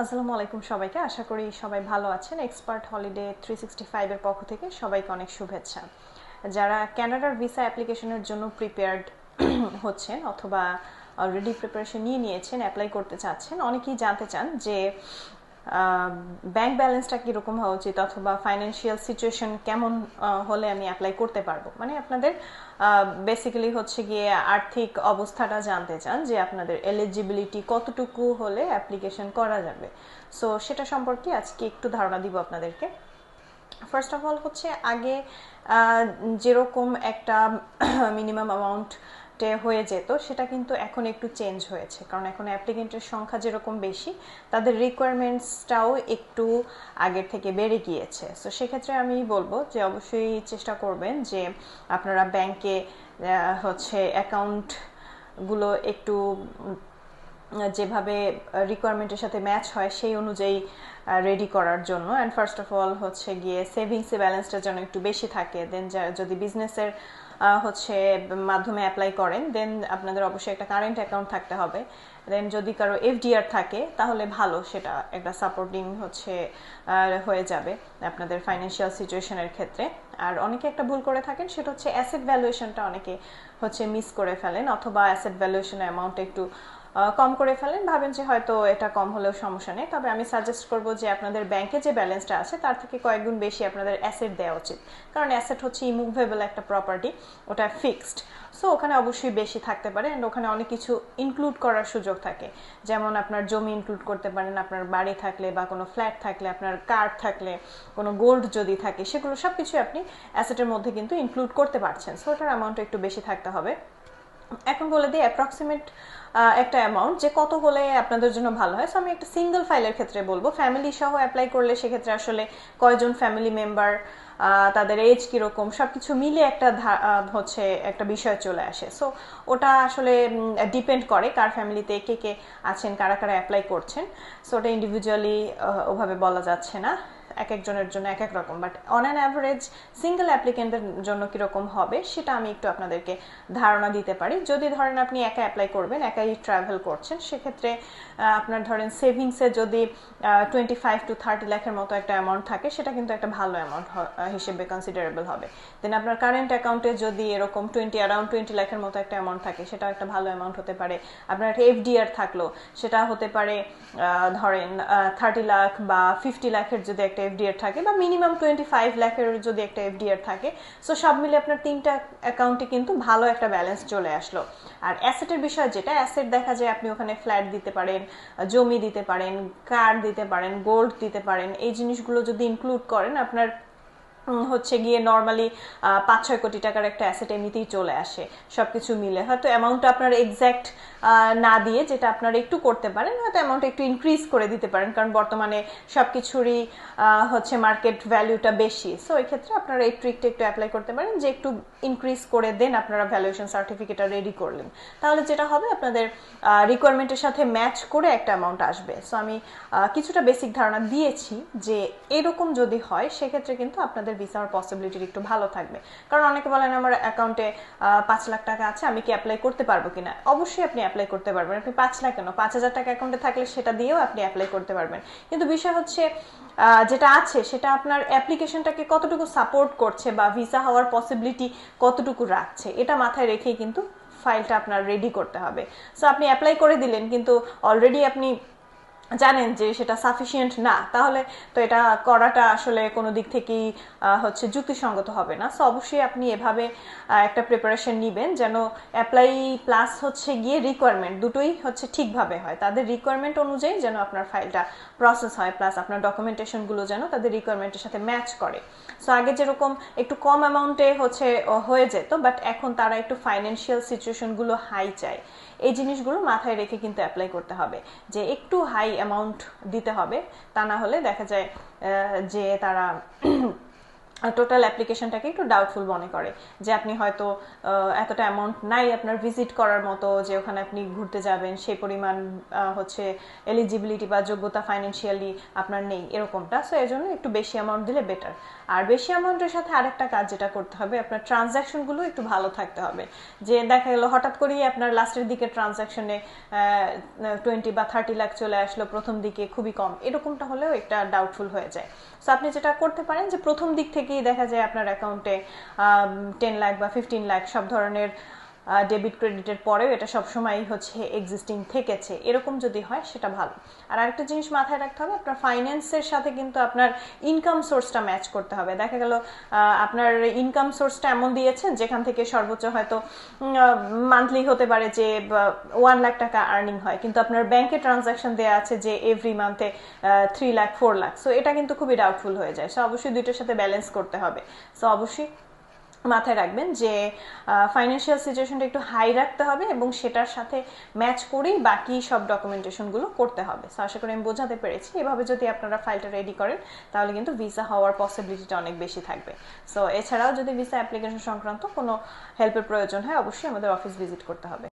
আসসালামু আলাইকুম সবাইকে। আশা করি সবাই ভালো আছেন। এক্সপার্ট হলিডে 365 এর পক্ষ থেকে সবাইকে অনেক শুভেচ্ছা। যারা কানাডার ভিসা অ্যাপ্লিকেশনের জন্য প্রিপেয়ার্ড হচ্ছেন অথবা অলরেডি প্রিপারেশন নিয়ে নিয়েছেন, অ্যাপ্লাই করতে চাচ্ছেন, অনেকেই জানতে চান যে ব্যাংক ব্যালেন্সটা কীরকম হওয়া উচিত অথবা ফাইন্যান্সিয়াল সিচুয়েশন কেমন হলে আমি অ্যাপ্লাই করতে পারবো। মানে আপনাদের বেসিক্যালি হচ্ছে গিয়ে আর্থিক অবস্থাটা জানতে চান যে আপনাদের এলিজিবিলিটি কতটুকু হলে অ্যাপ্লিকেশন করা যাবে। সো সেটা সম্পর্কে আজকে একটু ধারণা দিব আপনাদেরকে। ফার্স্ট অফ অল হচ্ছে আগে যেরকম একটা মিনিমাম অ্যামাউন্ট হয়ে যেত সেটা কিন্তু এখন একটু চেঞ্জ হয়েছে, কারণ এখন অ্যাপ্লিকেন্টের সংখ্যা যেরকম বেশি তাদের রিকোয়ারমেন্টসটাও একটু আগের থেকে বেড়ে গিয়েছে। সো সেক্ষেত্রে আমি বলবো যে অবশ্যই চেষ্টা করবেন যে আপনারা ব্যাংকে হচ্ছে অ্যাকাউন্টগুলো একটু যেভাবে রিকোয়ারমেন্টের সাথে ম্যাচ হয় সেই অনুযায়ী রেডি করার জন্য। অ্যান্ড ফার্স্ট অফ অল হচ্ছে গিয়ে সেভিংসে ব্যালেন্সটা যেন একটু বেশি থাকে। দেন যদি বিজনেসের হচ্ছে মাধ্যমে অ্যাপ্লাই করেন দেন আপনাদের অবশ্যই একটা কারেন্ট অ্যাকাউন্ট থাকতে হবে। দেন যদি কারো এফডিআর থাকে তাহলে ভালো, সেটা একটা সাপোর্টিং হচ্ছে হয়ে যাবে আপনাদের ফাইন্যান্সিয়াল সিচুয়েশনের ক্ষেত্রে। আর অনেকে একটা ভুল করে থাকেন, সেটা হচ্ছে অ্যাসেট ভ্যালুয়েশনটা অনেকে হচ্ছে মিস করে ফেলেন, অথবা অ্যাসেট ভ্যালুয়েশনের অ্যামাউন্ট একটু কম করে ফেলেন, ভাবেন যে হয়তো এটা কম হলেও সমস্যা নেই। তবে আমি সাজেস্ট করব যে আপনাদের ব্যাংকে যে ব্যালেন্সটা আছে তার থেকে কয়েকগুণ বেশি আপনাদের অ্যাসেট দেওয়া উচিত, কারণ অ্যাসেট হচ্ছে ইমুভেবল একটা প্রপার্টি, ওটা ফিক্সড। সো ওখানে অবশ্যই বেশি থাকতে পারে, অ্যান্ড ওখানে অনেক কিছু ইনক্লুড করার সুযোগ থাকে। যেমন আপনার জমি ইনক্লুড করতে পারেন, আপনার বাড়ি থাকলে বা কোনো ফ্ল্যাট থাকলে, আপনার কার থাকলে, কোনো গোল্ড যদি থাকে, সেগুলো সব কিছুই আপনি অ্যাসেটের মধ্যে কিন্তু ইনক্লুড করতে পারছেন। সো ওটার অ্যামাউন্ট একটু বেশি থাকতে হবে। এখন বলে দিই অ্যাপ্রক্সিমেট একটা অ্যামাউন্ট যে কত হলে আপনাদের জন্য ভালো হয়। সো আমি একটা সিঙ্গেল ফাইলের ক্ষেত্রে বলবো, ফ্যামিলি সহ অ্যাপ্লাই করলে সেক্ষেত্রে আসলে কয়জন ফ্যামিলি মেম্বার, তাদের এজ কীরকম, সব কিছু মিলে একটা হচ্ছে একটা বিষয় চলে আসে। সো ওটা আসলে ডিপেন্ড করে কার ফ্যামিলিতে কে কে আছেন, কারা কারা অ্যাপ্লাই করছেন। সো ওটা ইন্ডিভিজুয়ালি ওভাবে বলা যাচ্ছে না, এক একজনের জন্য এক এক রকম। But on an average single অ্যাপ্লিকেন্টের জন্য কীরকম হবে সেটা আমি একটু আপনাদেরকে ধারণা দিতে পারি। যদি ধরেন আপনি একা অ্যাপ্লাই করবেন, একাই ট্রাভেল করছেন, সেক্ষেত্রে আপনার ধরেন সেভিংসে যদি 25 to 30 লাখের মতো একটা অ্যামাউন্ট থাকে, সেটা কিন্তু একটা ভালো অ্যামাউন্ট হিসেবে কনসিডারেবল হবে। দেন আপনার কারেন্ট অ্যাকাউন্টে যদি এরকম অ্যারাউন্ড 20 লাখের মতো একটা অ্যামাউন্ট থাকে, সেটা একটা ভালো অ্যামাউন্ট হতে পারে। আপনার একটা এফডিআর থাকলো, সেটা হতে পারে ধরেন 30 লাখ বা 50 লাখের যদি একটা এফডিআর থাকে, বা মিনিমাম 25 লাখের যদি একটা এফডিআর থাকে। সো সব মিলে আপনার তিনটা অ্যাকাউন্টে কিন্তু ভালো একটা ব্যালেন্স চলে আসলো। আর অ্যাসেটের বিষয় যেটা, অ্যাসেট দেখা যায় আপনি ওখানে ফ্ল্যাট দিতে পারেন, জমি দিতে পারেন, কার দিতে পারেন, গোল্ড দিতে পারেন। এই জিনিসগুলো যদি ইনক্লুড করেন, আপনার হচ্ছে গিয়ে নর্মালি 5-6 কোটি টাকার একটা অ্যাসেট এমনিতেই চলে আসে সবকিছু মিলে। হয়তো অ্যামাউন্টটা আপনার এক্স্যাক্ট না দিয়ে, যেটা আপনারা একটু করতে পারেন, হয়তো অ্যামাউন্ট একটু ইনক্রিজ করে দিতে পারেন, কারণ বর্তমানে সবকিছুরই হচ্ছে মার্কেট ভ্যালুটা বেশি। সো এই ক্ষেত্রে আপনারা এই ট্রিকটা একটু অ্যাপ্লাই করতে পারেন যে একটু ইনক্রিজ করে দেন আপনারা ভ্যালুয়েশন সার্টিফিকেটটা রেডি করলেন, তাহলে যেটা হবে আপনাদের রিকোয়ারমেন্টের সাথে ম্যাচ করে একটা অ্যামাউন্ট আসবে। সো আমি কিছুটা বেসিক ধারণা দিয়েছি যে এরকম যদি হয় সেক্ষেত্রে কিন্তু আপনাদের ভিসা হওয়ার পসিবিলিটি একটু ভালো থাকবে। কারণ অনেকে বলেন আমার অ্যাকাউন্টে 5 লাখ টাকা আছে, আমি কি অ্যাপ্লাই করতে পারবো কিনা। অবশ্যই আপনি অ্যাপ্লাই করতে পারবেন। আপনি 5 লাখ কেন, 5,000 টাকা অ্যাকাউন্টে থাকলে সেটা দিয়েও আপনি অ্যাপ্লাই করতে পারবেন। কিন্তু বিষয় হচ্ছে যেটা আছে সেটা আপনার অ্যাপ্লিকেশনটাকে কতটুকু সাপোর্ট করছে বা ভিসা হওয়ার পসিবিলিটি কতটুকু রাখছে, এটা মাথায় রেখেই কিন্তু ফাইলটা আপনার রেডি করতে হবে। সো আপনি অ্যাপ্লাই করে দিলেন কিন্তু অলরেডি আপনি জানেন যে সেটা সাফিসিয়েন্ট না, তাহলে তো এটা করাটা আসলে কোনো দিক থেকেই হচ্ছে যুক্তিসঙ্গত হবে না। সো অবশ্যই আপনি এভাবে একটা প্রিপারেশন নেবেন যেন অ্যাপ্লাই প্লাস হচ্ছে গিয়ে রিকোয়ারমেন্ট দুটোই হচ্ছে ঠিকভাবে হয়, তাদের রিকোয়ারমেন্ট অনুযায়ী যেন আপনার ফাইলটা প্রসেস হয়, প্লাস আপনার ডকুমেন্টেশনগুলো যেন তাদের রিকোয়ারমেন্টের সাথে ম্যাচ করে। সো আগে যেরকম একটু কম অ্যামাউন্টে হচ্ছে হয়ে যেত, বাট এখন তারা একটু ফাইন্যান্সিয়াল সিচুয়েশনগুলো হাই চায়। এই জিনিসগুলো মাথায় রেখে কিন্তু অ্যাপ্লাই করতে হবে যে একটু হাই অ্যামাউন্ট দিতে হবে, তা না হলে দেখা যায় যে তারা টোটাল অ্যাপ্লিকেশনটাকে একটু ডাউটফুল মনে করে, যে আপনি হয়তো এতটা অ্যামাউন্ট নাই আপনার ভিজিট করার মতো যে ওখানে আপনি ঘুরতে যাবেন, সেই পরিমাণ হচ্ছে এলিজিবিলিটি বা যোগ্যতা ফাইন্যান্সিয়ালি আপনার নেই এরকমটা। সো এই জন্য একটু বেশি অ্যামাউন্ট দিলে বেটার। আর বেশি অ্যামাউন্টের সাথে আরেকটা কাজ যেটা করতে হবে, আপনার ট্রানজ্যাকশনগুলো একটু ভালো থাকতে হবে। যে দেখা গেলো হঠাৎ করেই আপনার লাস্টের দিকে ট্রানজ্যাকশনে 20 বা 30 লাখ চলে আসলো, প্রথম দিকে খুবই কম, এরকমটা হলেও একটা ডাউটফুল হয়ে যায়। সো আপনি যেটা করতে পারেন যে প্রথম দিক থেকেই দেখা যায় আপনার অ্যাকাউন্টে 10 লাখ বা 15 লাখ সব ধরনের ডেবিট ক্রেডিটের পরেও এটা সবসময় হচ্ছে এক্সিস্টিং থেকেছে, এরকম যদি হয় সেটা ভালো। আর আরেকটা জিনিস মাথায় রাখতে হবে, আপনার ফাইন্যান্সের সাথে কিন্তু আপনার ইনকাম সোর্সটা ম্যাচ করতে হবে। দেখা গেল আপনার ইনকাম সোর্সটা এমন দিয়েছেন যেখান থেকে সর্বোচ্চ হয়তো মান্থলি হতে পারে যে 1 লাখ টাকা আর্নিং হয়, কিন্তু আপনার ব্যাংকে ট্রানজাকশন দেওয়া আছে যে এভরি মান্থে 3 লাখ 4 লাখ। সো এটা কিন্তু খুবই ডাউটফুল হয়ে যায়। সো অবশ্যই দুইটার সাথে ব্যালেন্স করতে হবে। সো অবশ্যই মাথায় রাখবেন যে ফাইন্যান্সিয়াল সিচুয়েশনটা একটু হাই রাখতে হবে এবং সেটার সাথে ম্যাচ করেই বাকি সব ডকুমেন্টেশনগুলো করতে হবে। সো আশা করি আমি বোঝাতে পেরেছি। এভাবে যদি আপনারা ফাইলটা রেডি করেন তাহলে কিন্তু ভিসা হওয়ার পসিবিলিটিটা অনেক বেশি থাকবে। সো এছাড়াও যদি ভিসা অ্যাপ্লিকেশন সংক্রান্ত কোনো হেল্পের প্রয়োজন হয় অবশ্যই আমাদের অফিস ভিজিট করতে হবে।